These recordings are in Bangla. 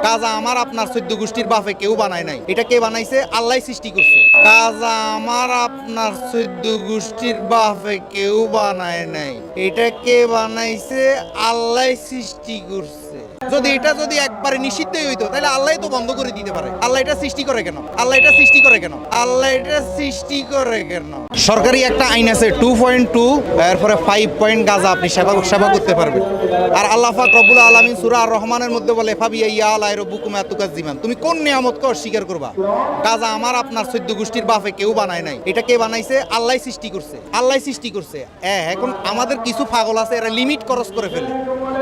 গাঁজা আমার আপনার 14 গোষ্ঠীর বাপে কেউ বানায় নাই। এটা কে বানাইছে? আল্লাহ সৃষ্টি করছে। গাঁজা আমার আপনার 14 গোষ্ঠীর বাপে কেউ বানায় নাই। এটা কে বানাইছে? আল্লাহ সৃষ্টি করছে। যদি একবারে নিষিদ্ধই হইতো তাহলে আল্লাহ তো বন্ধ করে দিতে পারে। আল্লাহ এটা সৃষ্টি করে কেন? আল্লাহ এটা সৃষ্টি করে কেন? সরকারি একটা আইন আছে 2.2, এরপরে 5 পয়েন্ট গাঁজা আপনি সেবা করতে পারবেন। আর আল্লাহ পাক রব্বুল আলামিন সূরা আর রহমানের মধ্যে বলে ফাবিয়া আলাই রব্বুকুম আতুকাজ্জিমান, তুমি কোন নিয়ামতকে অস্বীকার করবা? গাঁজা আমার আপনার 14 গোষ্ঠীর বাপে কেউ বানায় নাই। এটা কে বানাইছে? আল্লাহ সৃষ্টি করছে। এখন আমাদের কিছু পাগল আছে, এরা লিমিট ক্রস করে ফেলে।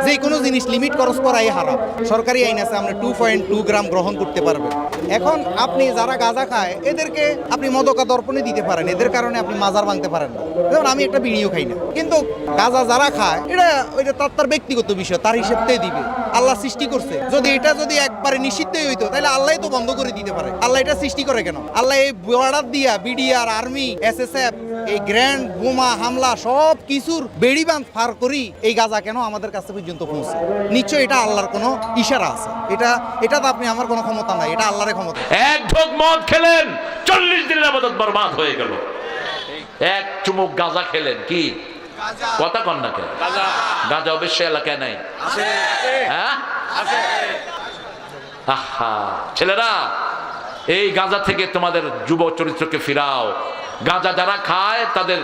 যে কোনো জিনিস লিমিট ক্রস করাই হারাম। সরকারি আইন আছে আমরা 2.2 গ্রাম গ্রহণ করতে পারবেন। এখন আপনি যারা গাঁজা খায় এদেরকে আপনি মদকা দর্পণে দিতে পারেন, এদের কারণে আপনি মাজার ভাঙতে পারেন না। যেমন আমি একটা বিড়িও খাই না, কিন্তু গাঁজা যারা খায় এটা তার ব্যক্তিগত বিষয়, তার হিসেবটাই দিবে। আল্লাহ সৃষ্টি করছে। যদি একবারে নিষিদ্ধই হইতো তাহলে আল্লাহ তো বন্ধ করে দিতে পারে। আল্লাহ এটা সৃষ্টি করে কেন? আল্লাহ এই বর্ডার দিয়া বিডিআর, আর্মি, এসএসএফ, এই গ্র্যান্ড বোমা হামলা সব কিছুর বেড়িবাঁধ পার করি এই গাঁজা কেন আমাদের কাছে পর্যন্ত পৌঁছে? নিশ্চয় এটা আল্লাহর কোনো ইশারা আছে। এটা তো আপনি আমার কোনো ক্ষমতা নাই, এটা আল্লাহর ক্ষমতা। এক ঢোক মদ খেলেন, 40 দিনের আবাদত বরবাদ হয়ে গেল। এক চুমুক গাঁজা খেলেন, কি কথা কন না কেন? গাঁজা অবশ্যই এলাকায় নাই, হ্যাঁ? আহা ছেলেরা, এই গাঁজা থেকে তোমাদের যুব চরিত্রকে ফিরাও। গাঁজা যারা খায় তাদের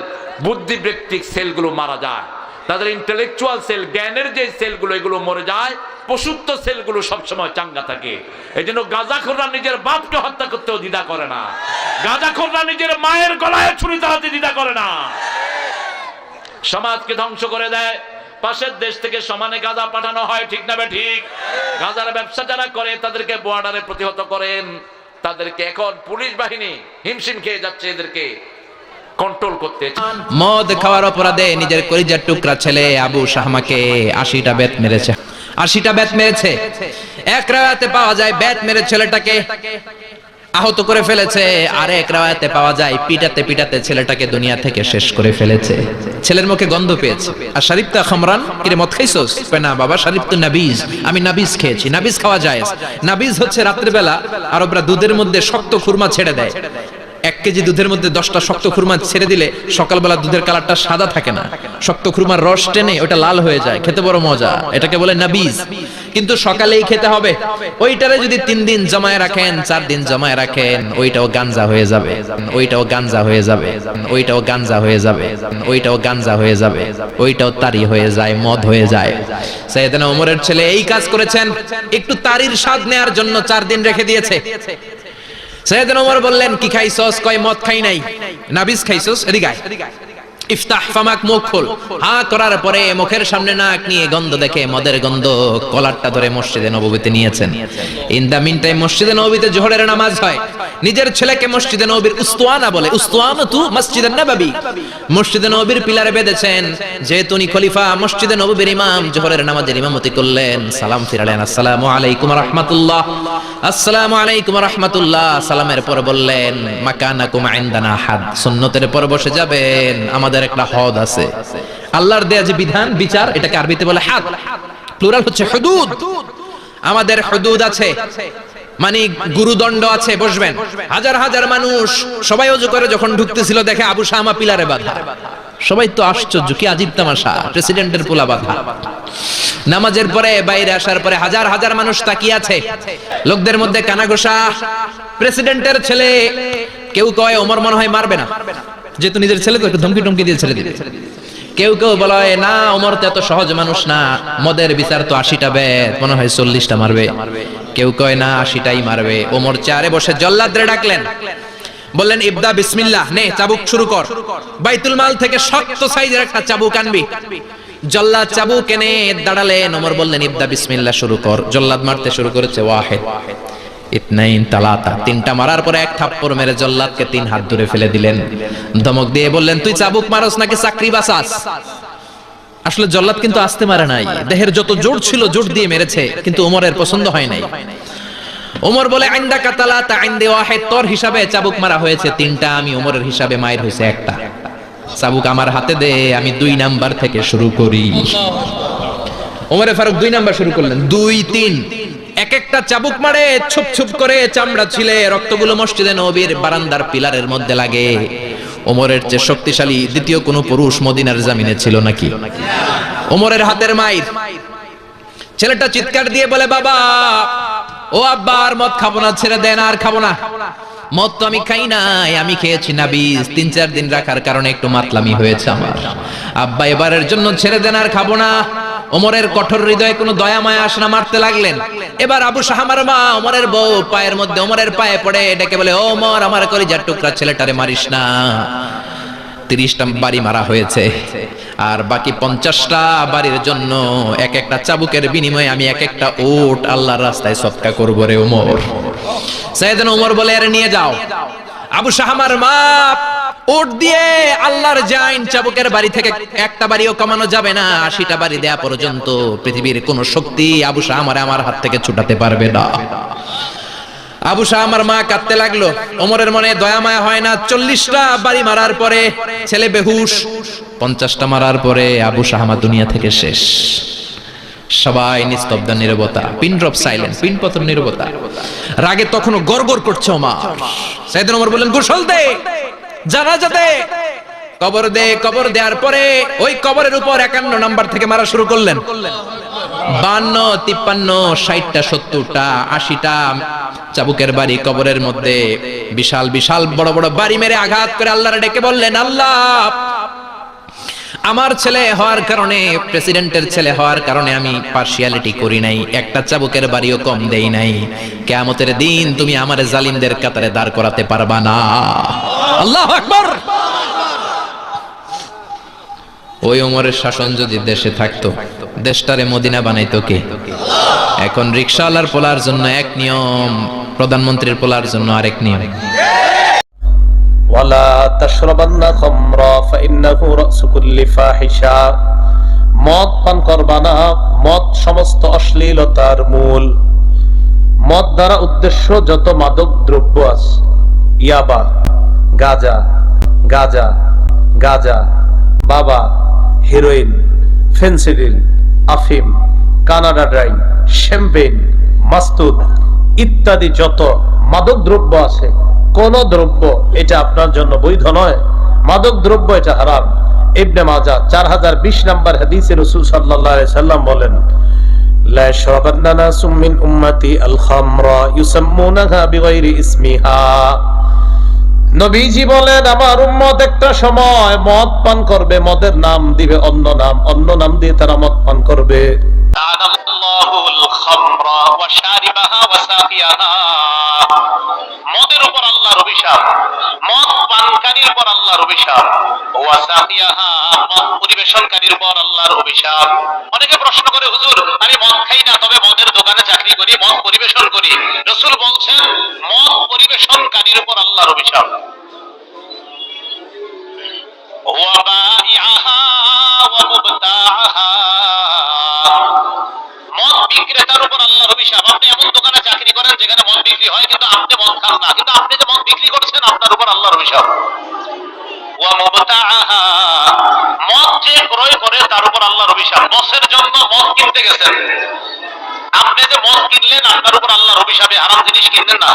বুদ্ধিবৃত্তিক সেলগুলো মারা যায়, তাদের ইন্টেলেকচুয়াল সেল, জ্ঞানের যে সেলগুলো এগুলো মরে যায়, পশুত্ব সেলগুলো সবসময় চাঙ্গা থাকে। এই জন্য গাঁজাখোররা নিজের বাপকে হত্যা করতেও দ্বিধা করে না, গাঁজাখোররা নিজের মায়ের গলায় ছুরি চালাতে দ্বিধা করে না। সমাজকে ধ্বংস করে দেয়। পাশের দেশ থেকে সমানে গাঁজা পাঠানো হয়, ঠিক না ঠিক? গাঁজার ব্যবসা যারা করে তাদেরকে বর্ডারে প্রতিহত করেন, তাদেরকে এখন পুলিশ বাহিনী হিমশিম খেয়ে যাচ্ছে এদেরকে কন্ট্রোল করতে। মদ খাওয়ার অপরাধে নিজের কলিজার টুকরা ছেলে আবু শাহমাকে 80টা বেত মেরেছে। 80টা বেত মেরেছে। এক রাওয়াতে পাওয়া যায় বেত মেরে ছেলেটাকে আহত করে ফেলেছে, আর এক রাওয়াতে পাওয়া যায় পিটাতে পিটাতে ছেলেটাকে দুনিয়া থেকে শেষ করে ফেলেছে। ছেলের মুখে গন্ধ পেয়েছে। আর শরীফতা খামরান, কিরে মদ খাইছস? না বাবা, শরীফ তো নাবিজ, আমি নাবিজ খেয়েছি। নাবিজ খাওয়া যায়। নাবিজ হচ্ছে রাতের বেলা আরবরা দুধের মধ্যে শক্ত খুরমা ছেড়ে দেয়। 1 কেজি দুধের মধ্যে 10টা শক্ত খুরমা ছেড়ে দিলে সকালবেলা দুধের কালারটা সাদা থাকে না, শক্ত খুরমার রস টেনে ওটা লাল হয়ে যায়, খেতে বড় মজা। এটাকে বলে নাবিজ। কিন্তু সকালেই খেতে হবে। ওইটারে যদি 3 দিন জমায়ে রাখেন, 4 দিন জমায়ে রাখেন, ওইটাও গাঞ্জা হয়ে যাবে, ওইটাও তারি হয়ে যায়, মদ হয়ে যায়। সাইয়েদনা ওমরের ছেলে এই কাজ করেছেন, একটু তারির স্বাদ নেয়ার জন্য 4 দিন রেখে দিয়েছে। সাইয়েদনা ওমর বললেন, কি খাইছস? কয় মদ খাই নাই। নাবিজ খাইছস? এদিকে আয়। ইফতাহ ফামাক, মুখ খোল। হা করার পরে মুখের সামনে নাক নিয়ে গন্ধ দেখে মদের গন্ধ, কলারটা ধরে মসজিদে নববীতে নিয়েছেন। ইন দা মিন টাইম মসজিদে নববীতে জোহরের নামাজ হয়। নিজের ছেলেকে মসজিদে নববীর উস্তানা বলে, উস্তানাতু মসজিদুন নববী, মসজিদে নববীর পিলারে বেঁধেছেন। যেহেতু উনি খলিফা, মসজিদে নববীর ইমাম, জোহরের নামাজের ইমামতি করলেন। সালাম ফিরালেন, আসসালামু আলাইকুম ওয়া রাহমাতুল্লাহ, আসসালামু আলাইকুম ওয়া রাহমাতুল্লাহ। সালামের পর বললেন, মাকানাকুম ইনদানা হাদ, সুন্নতের পর বসে যাবেন, আমাদের একটা হদ আছে। আল্লাহর দেয়া যে বিধান, বিচার, এটাকে আরবিতে বলে হাদ, প্লুরাল হচ্ছে হুদুদ। আমাদের হুদুদ আছে, মানে গুরুদণ্ড আছে। বসবেন। হাজার হাজার মানুষ সবাই ওযু করে যখন ঢুকতেছিল দেখে আবু শামা পিলারে বাঁধা। সবাই তো আশ্চর্য, কি আজীব তামাশা, প্রেসিডেন্টের পোলা বাঁধা। নামাজের পরে বাইরে আসার পরে হাজার হাজার মানুষ তাকিয়ে আছে। লোকদের মধ্যে কানাঘোষা, প্রেসিডেন্টের ছেলে। কেউ কয় ওমর মনে হয় মারবে না, যেহেতু নিজের ছেলে তো একটু ধমকি টমকি দিয়ে ছেড়ে দিবে। কেউ কেউ বলে না, ওমর তো এত সহজ মানুষ না, মদের বিচার তো 80টা বেত, মনে হয় 40টা মারবে। কেউ কয় না, 80টাই মারবে। ওমর চেয়ারে বসে জল্লাদরে ডাকলেন, বললেন, ইবদা বিসমিল্লাহ, নে চাবুক শুরু কর। বাইতুল মাল থেকে শক্ত সাইজের একটা চাবুক আনবি। জল্লাদ চাবুক এনে দাঁড়ালেন। ওমর বললেন, ইবদা বিসমিল্লাহ, শুরু কর। জল্লাদ মারতে শুরু করেছে। ওয়াহিদ, ইতনাইন, তালাতা, 3টা মারার পরে এক থাপ্পড় মেরে জল্লাদকে 3 হাত দূরে ফেলে দিলেন। ধমক দিয়ে বললেন, তুই চাবুক মারস নাকি চাকরি বাঁচাস? আসলে জল্লাদ কিন্তু আস্তে মারে নাই, দেহের যত জোর ছিল জোর দিয়ে মেরেছে, কিন্তু ওমরের পছন্দ হয় নাই। ওমর বলে, আইন্দাকা তালাতা আইন্দে ওয়াহিদ, তোর হিসাবে চাবুক মারা হয়েছে 3টা, আমি ওমরের হিসাবে মায়ের হয়েছে 1টা। চাবুক আমার হাতে দে, আমি 2 নাম্বার থেকে শুরু করি। ওমরে ফারুক 2 নাম্বার শুরু করলেন। 2, 3, এক একটা চাবুক মারে, ছুপ ছুপ করে চামড়া ছিলে, রক্তগুলো মসজিদে নববীর বারান্দার পিলারের মধ্যে লাগে। ওমরের চেয়ে শক্তিশালী দ্বিতীয় কোন পুরুষ মদিনার জমিনে ছিল নাকি? ওমরের হাতের মাইর। ছেলেটা চিৎকার দিয়ে বলে, বাবা ও আব্বা, আর মদ খাবো না, ছেড়ে দেন, আর খাবো না। মদ তো আমি খাই নাই, আমি খেয়েছি নাবিজ, 3-4 দিন রাখার কারণে একটু মাতলামি হয়েছে আমার। আব্বা এবারের জন্য ছেড়ে দেন, আর খাবো না। ওমরের কঠোর হৃদয়ে কোনো দয়া মায়া আসে না, মারতে লাগলেন। এবার আবু শাহামার মা ওমরের বউ পায়ের মধ্যে ওমরের পায়ে পড়ে ডেকে বলে, ও ওমর, আমার কলিজার টুকরা ছেলেটারে মারিস না। 30টা বাড়ি মারা হয়েছে, আর বাকি 50টা বাড়ির জন্য এক একটা চাবুকের বিনিময়ে আমি এক একটা উট আল্লাহর রাস্তায় সদকা করব রে ওমর। সাইয়েদনা ওমর বলে, আরে নিয়ে যাও। আবু শাহামার মা উট দিয়ে আল্লাহর জাইন চাবুকের বাড়ি থেকে একটা বাড়িও কমানো যাবে না, 80টা বাড়ি দেয়া পর্যন্ত পৃথিবীর কোন শক্তি আবু শাহামারে আমার হাত থেকে ছুটাতে পারবে না। আবু শাহামার মা কাঁদতে লাগলো। ওমরের মনে দয়া মায়া হয় না। 40টা বাড়ি মারার পরে ছেলে বেহুশ, 50টা মারার পরে আবু শাহামা দুনিয়া থেকে শেষ। সবাই নিস্তব্ধ নীরবতা, পিন ড্রপ সাইলেন্স, পিন পতন নীরবতা। রাগে তখনও গড়গড় করছে ওমর। সাইয়েদনা ওমর বললেন, গোসল দে, জানাজাতে কবর দে। কবর দেওয়ার পরে ওই কবরের উপর 51 নাম্বার থেকে মারা শুরু করলেন। 52, 53, 60টা, 70টা, 80টা চাবুকের বাড়ি কবরের মধ্যে বিশাল বিশাল বড় বড় বাড়ি মেরে আঘাত করে আল্লাহরে ডেকে বললেন, আল্লাহ, আমার ছেলে হওয়ার কারণে, প্রেসিডেন্টের ছেলে হওয়ার কারণে আমি পার্সিয়ালিটি করি নাই, একটা চাবুকের বাড়িও কম দেই নাই। কিয়ামতের দিন তুমি আমারে জালিমদের কাতারে দাঁড় করাতে পারবা না। আল্লাহু আকবার। ওই ওমরের শাসন যদি দেশে থাকতো, দেশটারে মদিনা বানাইতো কে? এখন রিকশাওয়ালার পোলার জন্য এক নিয়ম, প্রধানমন্ত্রীর পোলার জন্য আরেক নিয়ম। ওয়ালা তাশরাবান্না খামরা ফাইন্নাহু রাসু কুল্লি ফাহিশা। মদ পান করবা না, মদ সমস্ত অশ্লীলতার মূল। মদ দ্বারা উদ্দেশ্য যত মাদক দ্রব্য আছে, ইয়াবা, গাঁজা, গাঁজা, গাঁজা, বাবা, হেরোইন, ফেন্সিডিল, আফিম, কানাডা ড্রাই, শ্যাম্পেন, মাস্তুদ ইত্যাদি যত মাদক দ্রব্য আছে, কোন দ্রব্য এটা আপনার জন্য বৈধ নয়। মাদক দ্রব্য এটা হারাম। ইবনে মাজাহ 4020 নম্বর হাদিসে রাসূল সাল্লাল্লাহু আলাইহি সাল্লাম বলেন, লা ইয়াশরাবান্না নাসুম মিন উম্মতি আল খামরা ইউসাম্মুনাহা বিগাইরি ইসমিহা। নবীজি বলেন, আমার উম্মত একটা সময় মদ পান করবে, মদের নাম দিবে অন্য নাম, অন্য নাম দিয়ে তারা মদ পান করবে। মদের উপর আল্লাহর অভিশাপ, মদ পানকারীর উপর আল্লাহর অভিশাপ, মদ পরিবেশনকারীর উপর আল্লাহর অভিশাপ। অনেকে প্রশ্ন করে, হুজুর আমি মদ খাই না, তবে মদের দোকানে চাকরি করি, মদ পরিবেশন করি। রাসূল বলছেন, মদ পরিবেশনকারীর উপর আল্লাহর অভিশাপ। মদ বিক্রেতার উপর আল্লাহর অভিশাপ। আপনি এমন দোকানে চাকরি করেন যেখানে মদ বিক্রি হয়, কিন্তু আপনি মদ খান না, কিন্তু আপনি যে মদ বিক্রি করছেন, আপনার উপর আল্লাহর অভিশাপ। মদ যে ক্রয় করে তার উপর আল্লাহর অভিশাপ। বসের জন্য মদ কিনতে গেছেন, আপনি যে মদ কিনলেন, আপনার উপর আল্লাহর অভিশাপে। হারাম জিনিস কিনলেন না।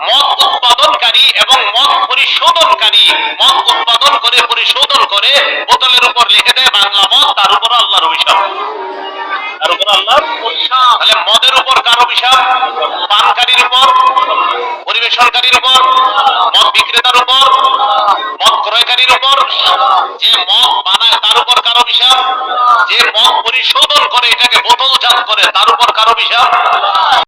মদ উৎপাদনকারী এবং মদ পরিশোধনকারী, মদ উৎপাদন করে পরিশোধন করে বোতলের উপর লিখে দেয় বাংলা মদ, তার উপর আল্লাহর অভিশাপ। তার উপর আল্লাহর অভিশাপ। তাহলে মদের উপর কার অভিশাপ? পানকারীর উপর, পরিবেশনকারীর উপর, মদ বিক্রেতার উপর, মদ ক্রয়কারীর উপর। যে মদ বানায় তার উপর কার অভিশাপ? যে মদ পরিশোধন করে এটাকে বোতলজাত করে তার উপর কার অভিশাপ?